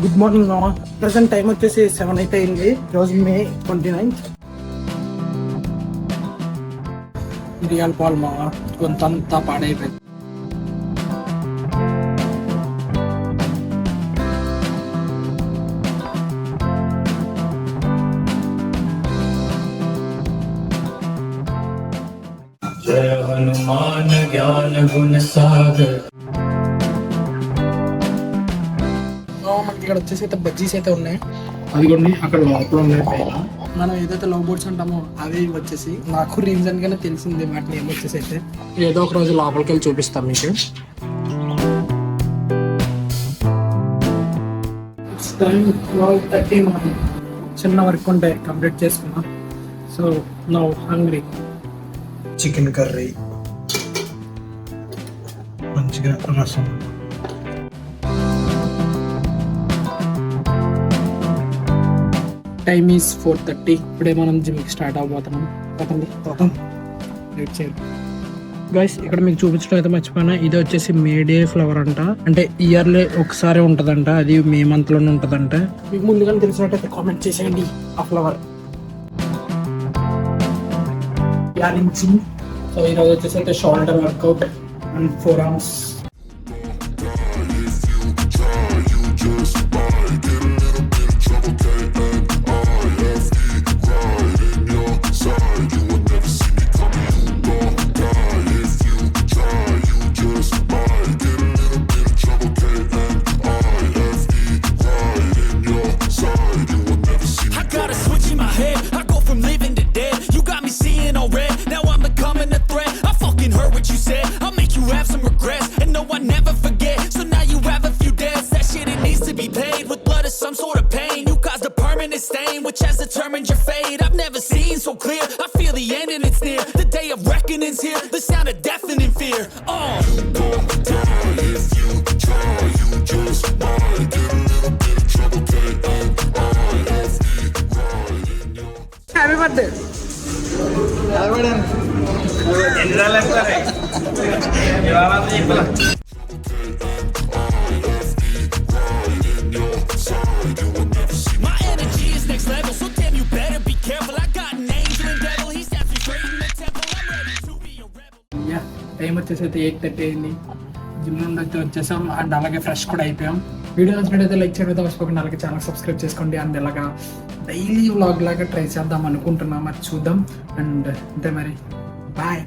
Good morning మామ. Present time వచ్చేసి 7 అయితే అయింది. రోజు May 29. మిరియాల పాలు మామ, కొంతంతా పాడైపోయింది. జయ హనుమాన్ జ్ఞాన గుణ సాగర్. మనకి ఇక్కడ వచ్చేసి అయితే బజ్జీస్ అయితే ఉన్నాయి. అది కొన్ని అక్కడ లోపల ఉన్నాయి పైన. మనం ఏదైతే లవ్ బోర్డ్స్ అంటామో అవి వచ్చేసి నాకు రీజన్ గానే తెలిసింది. వాటిని ఏం వచ్చేసి అయితే ఏదో ఒక రోజు లోపలికి వెళ్ళి చూపిస్తాం మీకు. It's time 12:30. మనం చిన్న వర్క్ ఉంటే కంప్లీట్ చేసుకున్నాం. So now hungry. Chicken curry, మంచిగా రసం. Time is 4:30. ఇప్పుడే మనం జిమ్కి స్టార్ట్ అవబోతున్నాం. పోతాం వెయిట్ చేయండి గైస్. ఇక్కడ మీకు చూపించడం అయితే మర్చిపోయినా, ఇది వచ్చేసి మేడే ఫ్లవర్ అంట. అంటే ఇయర్లీ ఒకసారి ఉంటదంట. అది మే మంత్ లోనే ఉంటదంట. మీకు ముందుగానే తెలిసినట్టయితే కామెంట్ చేసేయండి ఆ ఫ్లవర్. సో ఈరోజు వచ్చేసి అయితే shoulder workout and forearms. Some sort of pain, you caused a permanent stain, which has determined your fate. I've never seen so clear, I feel the end and it's near. The day of reckoning's here, the sound of deafening fear. You won't die if you try, you just might get a little bit of trouble, Happy birthday. My energy is next level, so damn you better be careful. I got an angel and devil, he's after straight in the temple. I'm ready to be a rebel. Time వచ్చేసి అయితే 8:30 అయింది. Gym నుండి అయితే వచ్చేసాం and అలాగే fresh కూడా అయిపోయాం. Video నచ్చినట్టయితే లైక్ చేయడం అయితే మర్చిపోకుండా, అలాగే ఛానల్ సబ్స్క్రైబ్ చేసుకోండి. అండ్ ఇలాగా డైలీ వ్లాగ్ లాగా ట్రై చేద్దాం అనుకుంటున్నాం. మరి చూద్దాం. అండ్ అంతే మరి బాయ్.